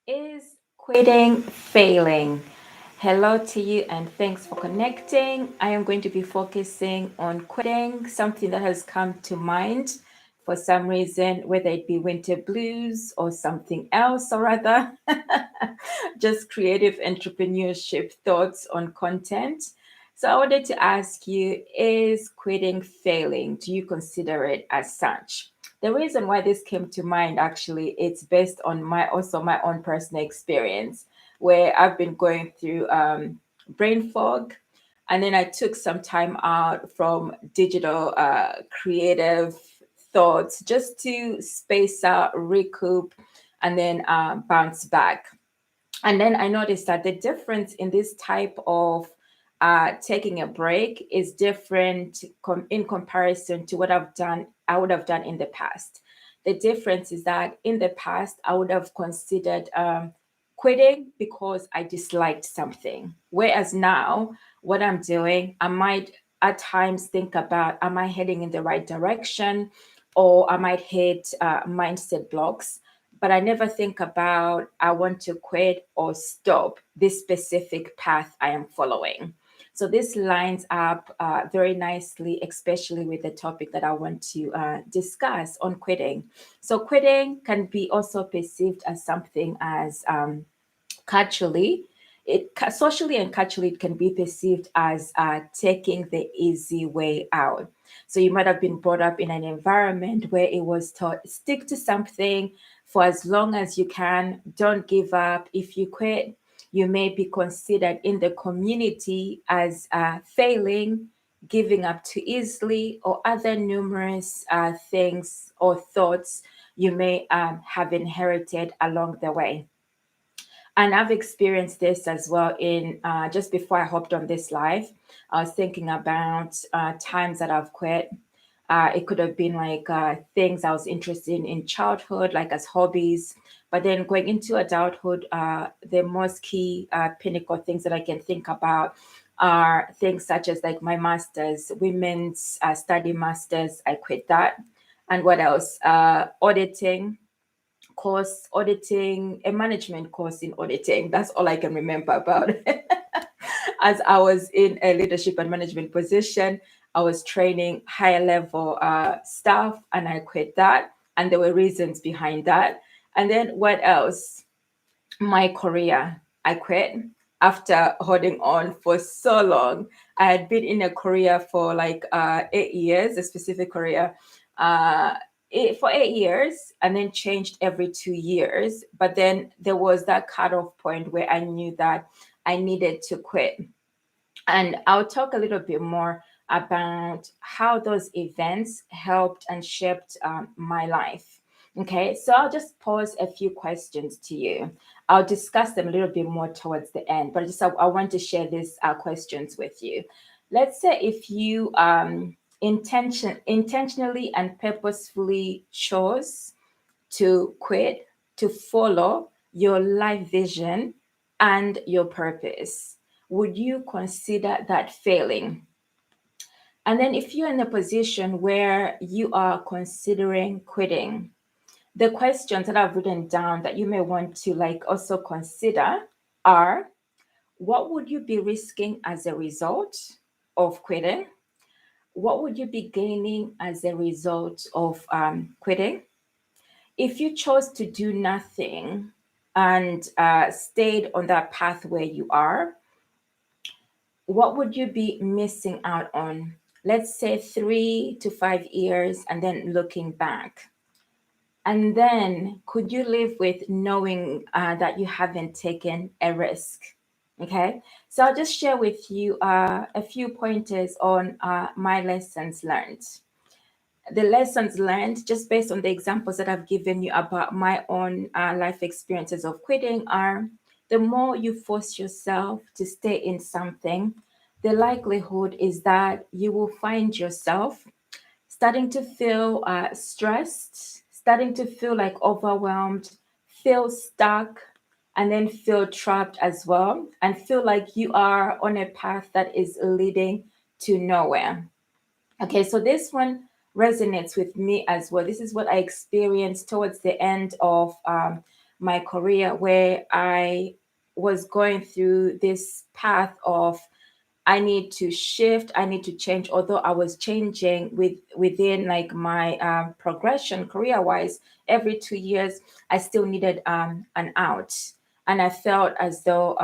Is quitting failing? Hello to you and thanks for connecting. I am going to be focusing on quitting, something that has come to mind for some reason, whether it be winter blues or something else, or rather, just creative entrepreneurship thoughts on content. So I wanted to ask you, is quitting failing? Do you consider it as such? The reason why this came to mind, actually, it's based on my own personal experience, where I've been going through brain fog, and then I took some time out from digital creative thoughts just to space out, recoup, and then bounce back. And then I noticed that the difference in this type of taking a break is different in comparison to what I would have done in the past. The difference is that in the past, I would have considered quitting because I disliked something. Whereas now, what I'm doing, I might at times think about, am I heading in the right direction? Or I might hit mindset blocks, but I never think about I want to quit or stop this specific path I am following. So this lines up very nicely, especially with the topic that I want to discuss on quitting. So quitting can be also perceived as something as culturally, socially and culturally, it can be perceived as taking the easy way out. So you might have been brought up in an environment where it was taught stick to something for as long as you can, don't give up. If you quit, you may be considered in the community as failing, giving up too easily, or other numerous things or thoughts you may have inherited along the way. And I've experienced this as well in just before I hopped on this live. I was thinking about times that I've quit. It could have been like things I was interested in childhood, like as hobbies. But then going into adulthood, the most key pinnacle things that I can think about are things such as like my master's, women's study master's. I quit that. And what else? Auditing course, auditing, a management course in auditing. That's all I can remember about it. As I was in a leadership and management position, I was training higher level staff and I quit that. And there were reasons behind that. And then what else? My career. I quit after holding on for so long. I had been in a career for like 8 years, a specific career. Uh, for 8 years and then changed every 2 years. But then there was that cutoff point where I knew that I needed to quit. And I'll talk a little bit more about how those events helped and shaped my life. Okay, so I'll just pose a few questions to you. I'll discuss them a little bit more towards the end, but I want to share these questions with you. Let's say if you intentionally and purposefully chose to quit, to follow your life vision and your purpose, would you consider that failing? And then, if you're in a position where you are considering quitting, the questions that I've written down that you may want to like also consider are, what would you be risking as a result of quitting? What would you be gaining as a result of quitting? If you chose to do nothing and stayed on that path where you are, what would you be missing out on? Let's say 3 to 5 years, and then looking back. And then could you live with knowing that you haven't taken a risk? Okay, so I'll just share with you a few pointers on my lessons learned. The lessons learned, just based on the examples that I've given you about my own life experiences of quitting, are the more you force yourself to stay in something, the likelihood is that you will find yourself starting to feel stressed, starting to feel like overwhelmed, feel stuck, and then feel trapped as well, and feel like you are on a path that is leading to nowhere. Okay, so this one resonates with me as well. This is what I experienced towards the end of my career where I was going through this path of I need to shift, I need to change. Although I was changing within like my progression career wise, every 2 years, I still needed an out, and I felt as though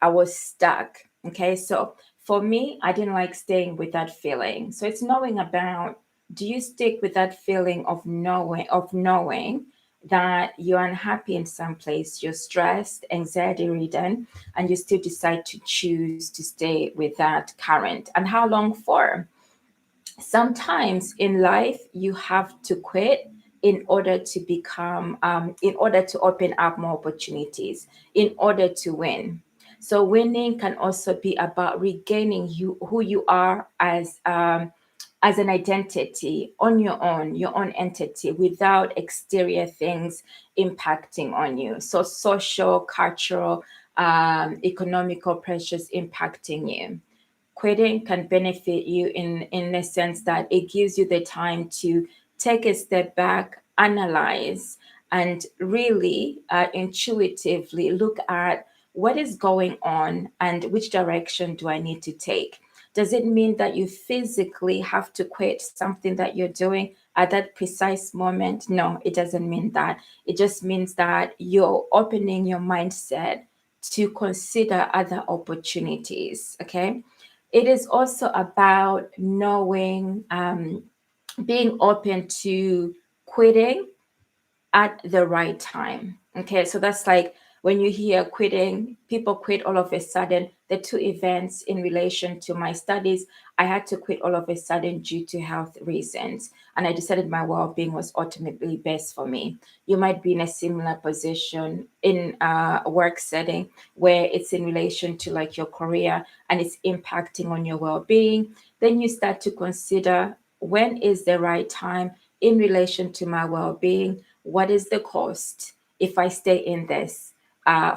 I was stuck. Okay, so for me, I didn't like staying with that feeling. So it's knowing about, do you stick with that feeling of knowing that you're unhappy in some place, you're stressed, anxiety ridden, and you still decide to choose to stay with that current, and how long for? Sometimes in life you have to quit in order to become in order to open up more opportunities, in order to win. So winning can also be about regaining who you are as an identity on your own entity, without exterior things impacting on you. So social, cultural, economical pressures impacting you. Quitting can benefit you in the sense that it gives you the time to take a step back, analyze, and really intuitively look at what is going on and which direction do I need to take. Does it mean that you physically have to quit something that you're doing at that precise moment? No, it doesn't mean that. It just means that you're opening your mindset to consider other opportunities. Okay. It is also about knowing, being open to quitting at the right time. Okay, so that's like when you hear quitting, people quit all of a sudden. The two events in relation to my studies, I had to quit all of a sudden due to health reasons. And I decided my well being was ultimately best for me. You might be in a similar position in a work setting where it's in relation to like your career and it's impacting on your well being. Then you start to consider, when is the right time in relation to my well being? What is the cost if I stay in this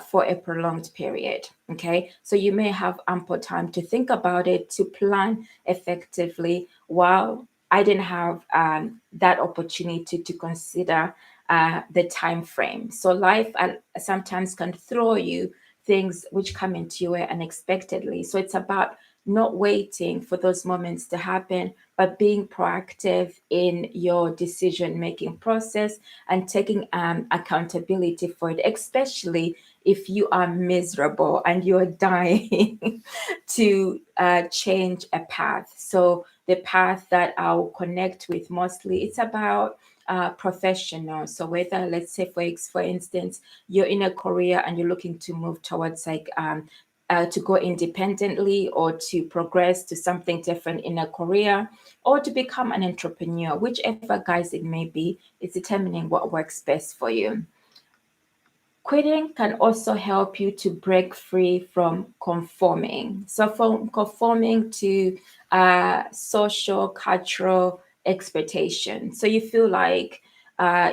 for a prolonged period? Okay, so you may have ample time to think about it, to plan effectively, while I didn't have that opportunity to consider the time frame. So life sometimes can throw you things which come into your way unexpectedly. So it's about not waiting for those moments to happen, but being proactive in your decision making process and taking accountability for it, especially if you are miserable and you're dying to change a path. So the path that I'll connect with mostly, it's about professional. So whether, let's say for instance, you're in a career and you're looking to move towards like to go independently or to progress to something different in a career, or to become an entrepreneur, whichever guys it may be, it's determining what works best for you. Quitting can also help you to break free from conforming. So, from conforming to social, cultural expectation. So, you feel like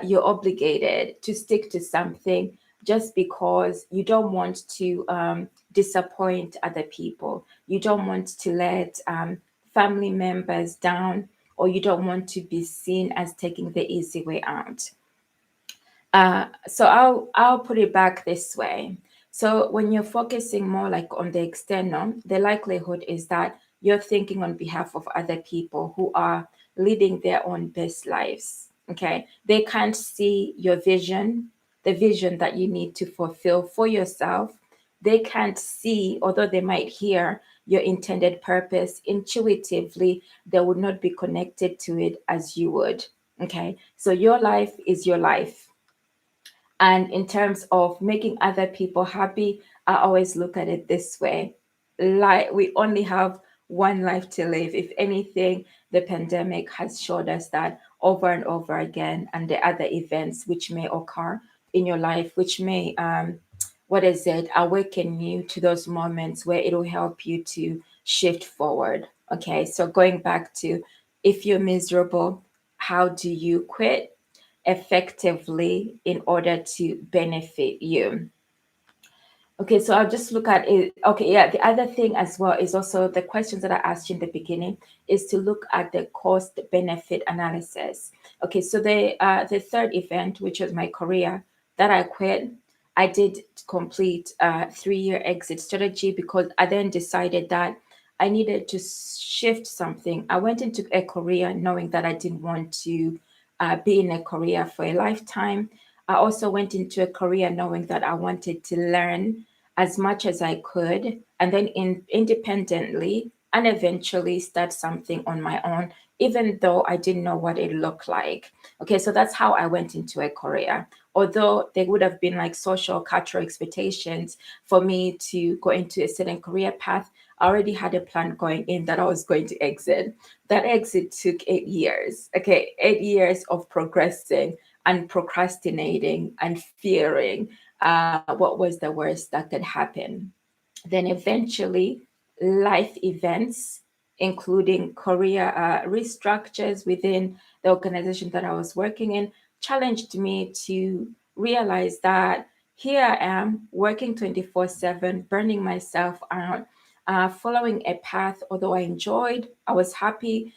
you're obligated to stick to something just because you don't want to disappoint other people. You don't want to let family members down, or you don't want to be seen as taking the easy way out. So I'll put it back this way. So when you're focusing more like on the external, the likelihood is that you're thinking on behalf of other people who are leading their own best lives. Okay. They can't see your vision, the vision that you need to fulfill for yourself. They can't see, although they might hear your intended purpose intuitively, they would not be connected to it as you would. Okay. So your life is your life, and in terms of making other people happy, I always look at it this way. Like, we only have one life to live. If anything, the pandemic has showed us that over and over again, and the other events which may occur in your life, which may what is it, awaken you to those moments where it will help you to shift forward. Okay, so going back to, if you're miserable, how do you quit effectively in order to benefit you? Okay, so I'll just look at it. Okay, yeah, the other thing as well is also the questions that I asked you in the beginning, is to look at the cost benefit analysis. Okay, so the third event, which was my career, that I quit, I did complete a 3-year exit strategy because I then decided that I needed to shift something. I went into a career knowing that I didn't want to be in a career for a lifetime. I also went into a career knowing that I wanted to learn as much as I could and then independently and eventually start something on my own, even though I didn't know what it looked like. Okay, so that's how I went into a career. Although there would have been like social cultural expectations for me to go into a certain career path, I already had a plan going in that I was going to exit. That exit took 8 years. Okay, 8 years of progressing and procrastinating and fearing what was the worst that could happen. Then eventually, life events, including career restructures within the organization that I was working in, challenged me to realize that here I am working 24/7, burning myself out, following a path, although I enjoyed, I was happy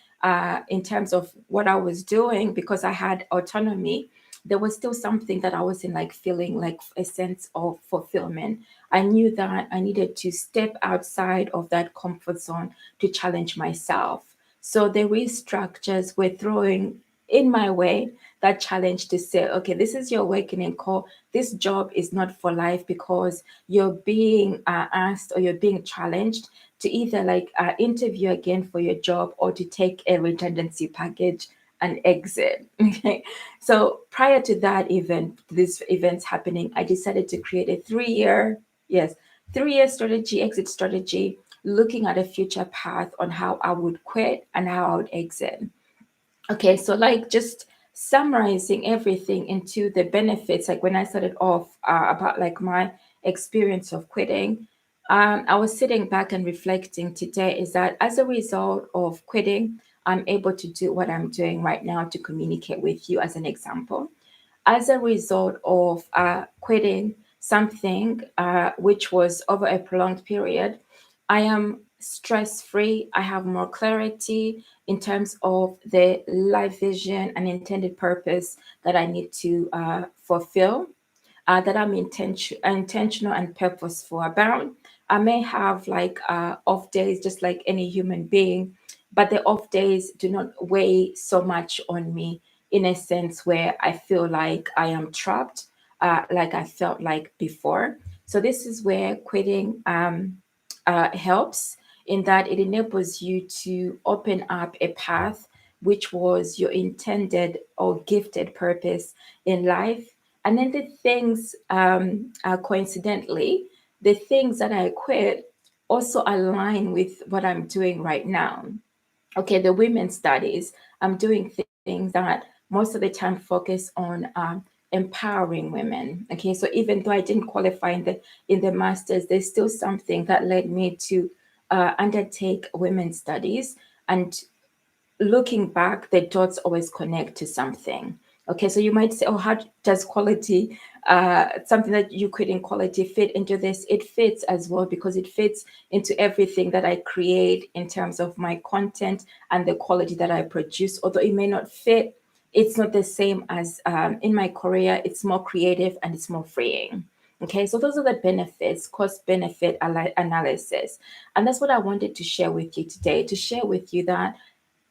in terms of what I was doing because I had autonomy. There was still something that I wasn't like feeling like a sense of fulfillment. I knew that I needed to step outside of that comfort zone to challenge myself. So the restructures were throwing in my way that challenge to say, okay, this is your awakening call. This job is not for life because you're being asked or you're being challenged to either like interview again for your job or to take a redundancy package and exit. Okay. So prior to that event, this event's happening, I decided to create a 3-year, yes, 3-year strategy, exit strategy, looking at a future path on how I would quit and how I would exit. Okay, so like just summarizing everything into the benefits, like when I started off about like my experience of quitting, I was sitting back and reflecting today is that as a result of quitting, I'm able to do what I'm doing right now to communicate with you as an example as a result of quitting something which was over a prolonged period, I am stress free. I have more clarity in terms of the life vision and intended purpose that I need to fulfill that I'm intentional and purposeful about. I may have like off days, just like any human being, but the off days do not weigh so much on me in a sense where I feel like I am trapped, like I felt like before. So this is where quitting helps in that it enables you to open up a path which was your intended or gifted purpose in life. And then the things, coincidentally, the things that I quit also align with what I'm doing right now. Okay, the women's studies, I'm doing things that most of the time focus on empowering women. Okay, so even though I didn't qualify in the masters, there's still something that led me to undertake women's studies. And looking back, the dots always connect to something. Okay, so you might say, oh, how does quality, something that you could in quality fit into this? It fits as well because it fits into everything that I create in terms of my content and the quality that I produce. Although it may not fit, it's not the same as in my career, it's more creative and it's more freeing. Okay, so those are the benefits, cost benefit analysis. And that's what I wanted to share with you today, to share with you that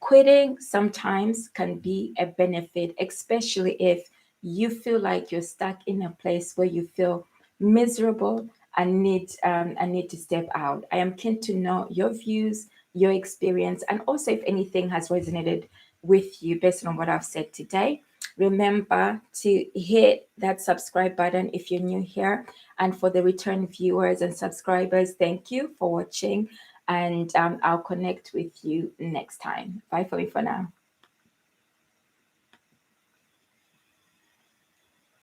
quitting sometimes can be a benefit, especially if you feel like you're stuck in a place where you feel miserable and need to step out. I am keen to know your views, your experience, and also if anything has resonated with you based on what I've said today. Remember to hit that subscribe button if you're new here. And for the return viewers and subscribers, thank you for watching and I'll connect with you next time. Bye for me for now.